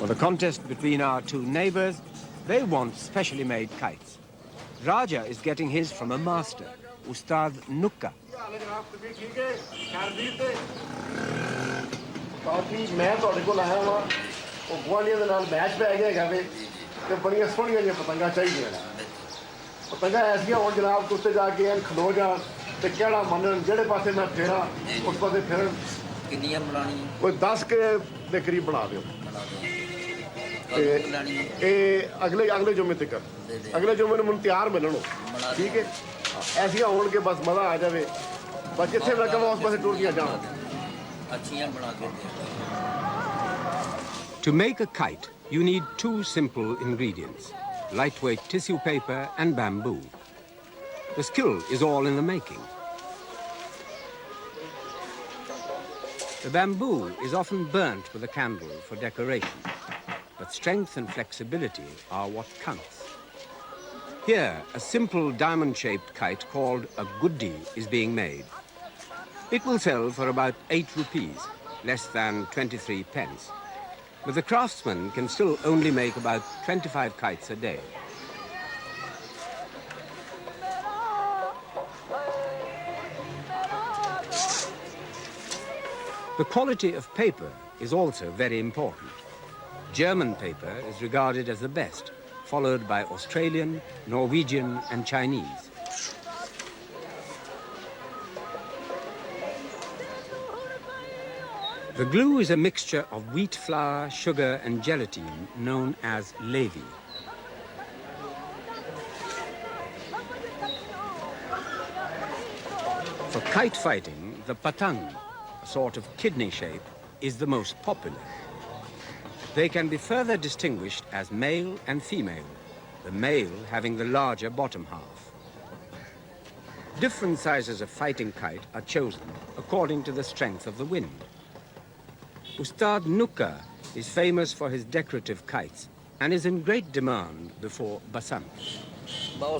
For the contest between our two neighbors, they want specially made kites. Raja is getting his from a master, Ustad Nukka. अगले जुम्मे तक अगले जुम्मे ने मुझे तैयार मिलनो ठीक है ऐसी होने के बस मजा आ जाए बस जिथे मैं कहा उस पासे टूर किया जाना अच्छियां बना के To make a kite, you need two simple ingredients: lightweight tissue paper and bamboo. The skill is all in the making. The bamboo is often burnt with a candle for decoration, but strength and flexibility are what counts. Here, a simple diamond-shaped kite called a guddi is being made. It will sell for about 8 rupees, less than 23 pence. But the craftsman can still only make about 25 kites a day. The quality of paper is also very important. German paper is regarded as the best, followed by Australian, Norwegian, and Chinese. The glue is a mixture of wheat flour, sugar, and gelatine known as levy. For kite fighting, the patang, a sort of kidney shape, is the most popular. They can be further distinguished as male and female, the male having the larger bottom half. Different sizes of fighting kite are chosen according to the strength of the wind. Ustad Nukka is famous for his decorative kites and is in great demand before Basant. Oh,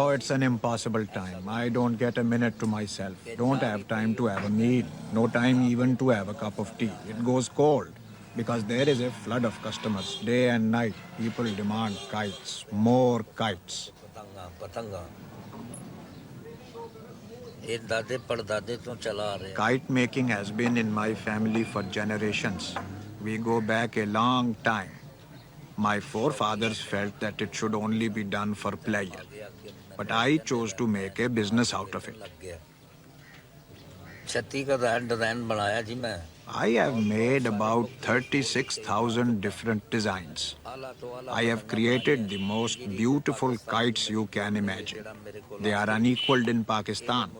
it's an impossible time. I don't get a minute to myself. Don't have time to have a meal. No time even to have a cup of tea. It goes cold because there is a flood of customers. Day and night, people demand kites, more kites. Kite making has been in my family for generations. We go back a long time. My forefathers felt that it should only be done for pleasure, but I chose to make a business out of it. I have made about 36,000 different designs. I have created the most beautiful kites you can imagine. They are unequaled in Pakistan.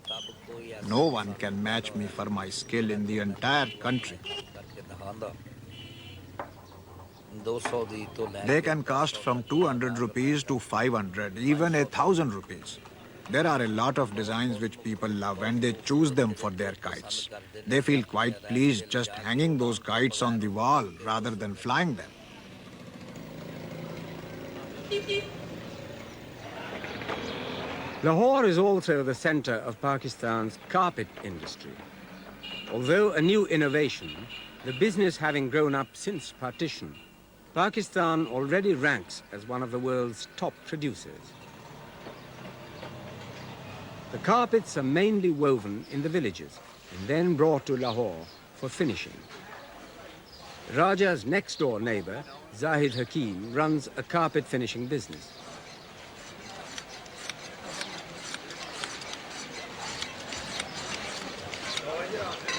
No one can match me for my skill in the entire country. They can cost from 200 rupees to 500, even 1,000 rupees. There are a lot of designs which people love and they choose them for their kites. They feel quite pleased just hanging those kites on the wall rather than flying them. Lahore is also the center of Pakistan's carpet industry. Although a new innovation, the business having grown up since partition, Pakistan already ranks as one of the world's top producers. The carpets are mainly woven in the villages and then brought to Lahore for finishing. Raja's next-door neighbor, Zahid Hakim, runs a carpet finishing business.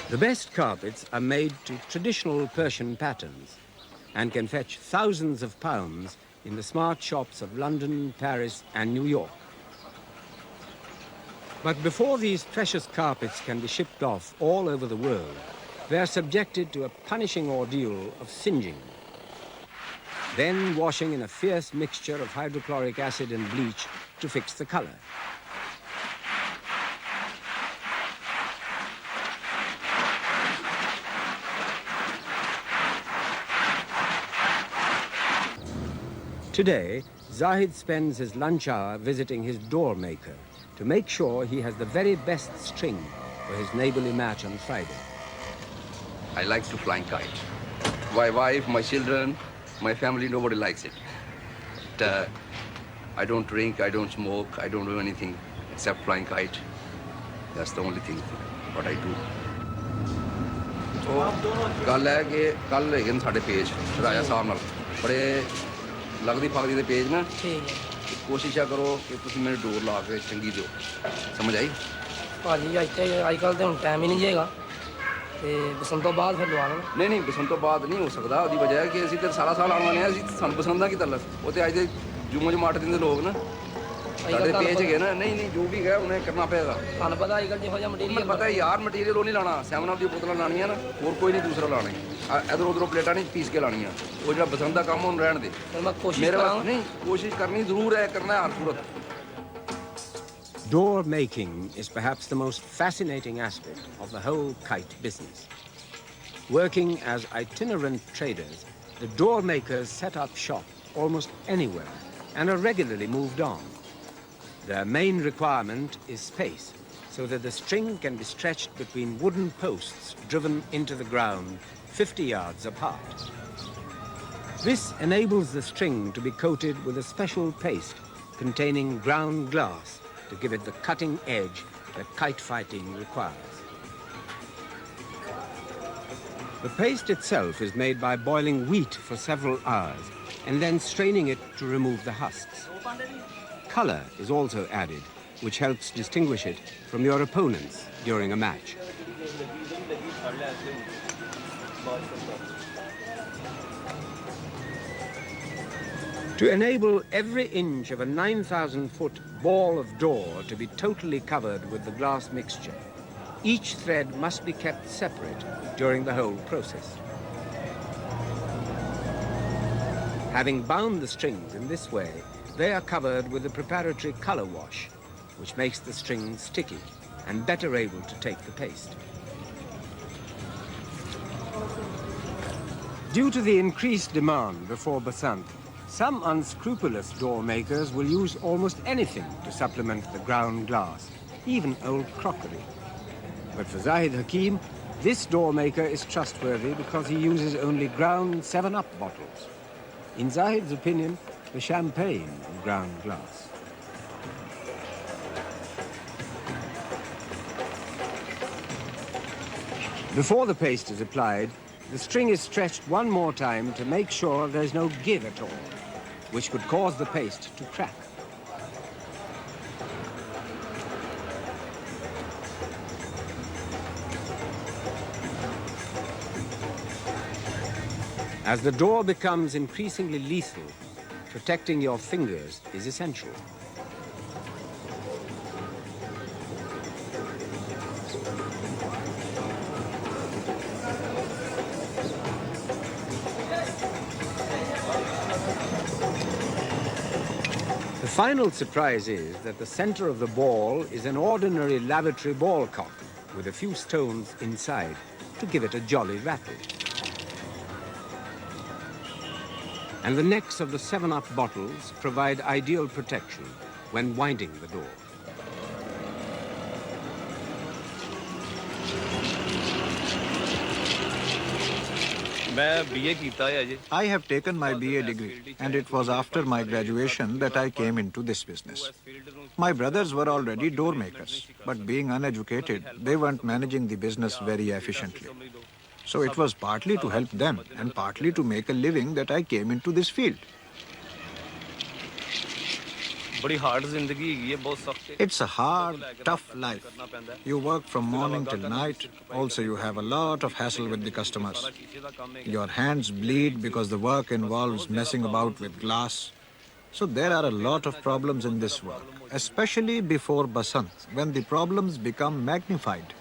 The best carpets are made to traditional Persian patterns and can fetch thousands of pounds in the smart shops of London, Paris, and New York. But before these precious carpets can be shipped off all over the world, they are subjected to a punishing ordeal of singeing, then washing in a fierce mixture of hydrochloric acid and bleach to fix the color. Today, Zahid spends his lunch hour visiting his door maker to make sure he has the very best string for his neighborly match on Friday. I like to fly kite. my wife, my children, my family, nobody likes it. But, I don't drink, I don't smoke, I don't do anything except flying kite. That's the only thing what I do. So, ਗੱਲ ਹੈ ਕਿ ਕੱਲ ਹੈਗੇ ਨੇ ਸਾਡੇ page Raja Sahib ਨਾਲ ਬੜੇ ਲੱਗਦੀ ਫਗਦੀ ਦੇ ਪੇਜ ਨਾ ਠੀਕ ਹੈ ਕੋਸ਼ਿਸ਼ ਕਰੋ ਕਿ ਤੁਸੀਂ ਮੈਨੂੰ ਡੋਰ ਲਾ ਕੇ ਚੰਗੀ ਦਿਓ ਸਮਝ ਆਈ ਭਾਜੀ ਅੱਜ ਕੱਲ੍ਹ ਤਾਂ ਹੁਣ ਟਾਈਮ ਹੀ ਨਹੀਂ ਜੇਗਾ ਤੇ ਬਸੰਤ ਤੋਂ ਬਾਅਦ ਫਿਰ ਲਵਾ ਲੈਣਾ ਨਹੀਂ ਬਸੰਤ ਤੋਂ ਬਾਅਦ ਨਹੀਂ ਹੋ ਸਕਦਾ ਉਹਦੀ ਵਜ੍ਹਾ ਹੈ ਕਿ ਅਸੀਂ ਤੇ ਸਾਰਾ ਸਾਲ ਆਉਣ ਵਾਲੇ ਹਾਂ ਅਸੀਂ ਸਾਨੂੰ ਬਸੰਤ ਦਾ ਕੀ ਤਲਕ ਉਹ ਤੇ ਅੱਜ ਦੇ ਜੂਮਾਂ 'ਚ ਮਾਟ ਦਿੰਦੇ ਲੋਕ ਨਾ ਸਾਡੇ ਪੇਜ ਹੈਗੇ ਨਾ ਨਹੀਂ ਜੋ ਵੀ ਹੈ ਉਹਨੇ ਕਰਨਾ ਪਏਗਾ ਤੁਹਾਨੂੰ ਪਤਾ ਅੱਜ ਕੱਲ੍ਹ ਜਿਹੋ ਜਿਹਾ ਮੈਨੂੰ ਮਟੀਰੀਅਲ ਪਤਾ ਯਾਰ ਮਟੀਰੀਅਲ ਉਹ ਨਹੀਂ ਲਾਣਾ 7 ਦੀਆਂ ਬੋਤਲਾਂ ਲਾਣੀਆਂ ਨਾ ਹੋਰ ਕੋਈ ਨਹੀਂ ਦੂਸਰਾ ਲਾਣਾ ਇਧਰ ਉਧਰੋਂ ਪਲੇਟਾਂ ਨਹੀਂ ਪੀਸ ਕੇ ਲਾਣੀਆਂ ਉਹ ਜਿਹੜਾ ਬਸੰਤ ਦਾ ਕੰਮ ਉਹਨੂੰ ਰਹਿਣ ਦੇ ਫਿਰ ਮੈਂ ਕੋਸ਼ਿਸ਼ ਮੇਰੇ ਕਰਾਂਗਾ ਵਾਸਤੇ ਨਹੀਂ ਕੋਸ਼ਿਸ਼ ਕਰਨੀ ਜ਼ਰੂਰ ਹੈ ਕਰਨਾ ਹਰ ਸੂਰਤ Door making is perhaps the most fascinating aspect of the whole kite business. Working as itinerant traders, the door makers set up shop almost anywhere and are regularly moved on. Their main requirement is space, so that the string can be stretched between wooden posts driven into the ground 50 yards apart. This enables the string to be coated with a special paste containing ground glass to give it the cutting edge that kite fighting requires. The paste itself is made by boiling wheat for several hours and then straining it to remove the husks. Color is also added, which helps distinguish it from your opponents during a match. To enable every inch of a 9,000-foot ball of door to be totally covered with the glass mixture, each thread must be kept separate during the whole process. Having bound the strings in this way, they are covered with a preparatory color wash, which makes the string sticky and better able to take the paste. Due to the increased demand before Basant, some unscrupulous door makers will use almost anything to supplement the ground glass, even old crockery. But for Zahid Hakim, this door maker is trustworthy because he uses only ground 7-Up bottles. In Zahid's opinion, the champagne of ground glass. Before the paste is applied, the string is stretched one more time to make sure there is no give at all, which could cause the paste to crack. As the door becomes increasingly lethal, protecting your fingers is essential. The final surprise is that the center of the ball is an ordinary lavatory ball cock with a few stones inside to give it a jolly rattle. And the necks of the 7-Up bottles provide ideal protection when winding the door. I have taken my BA degree, and it was after my graduation that I came into this business. My brothers were already door makers, but being uneducated, they weren't managing the business very efficiently. So it was partly to help them and partly to make a living that I came into this field. It's a hard, tough life. You work from morning till night. Also, you have a lot of hassle with the customers. Your hands bleed because the work involves messing about with glass. So there are a lot of problems in this work, especially before Basant, when the problems become magnified.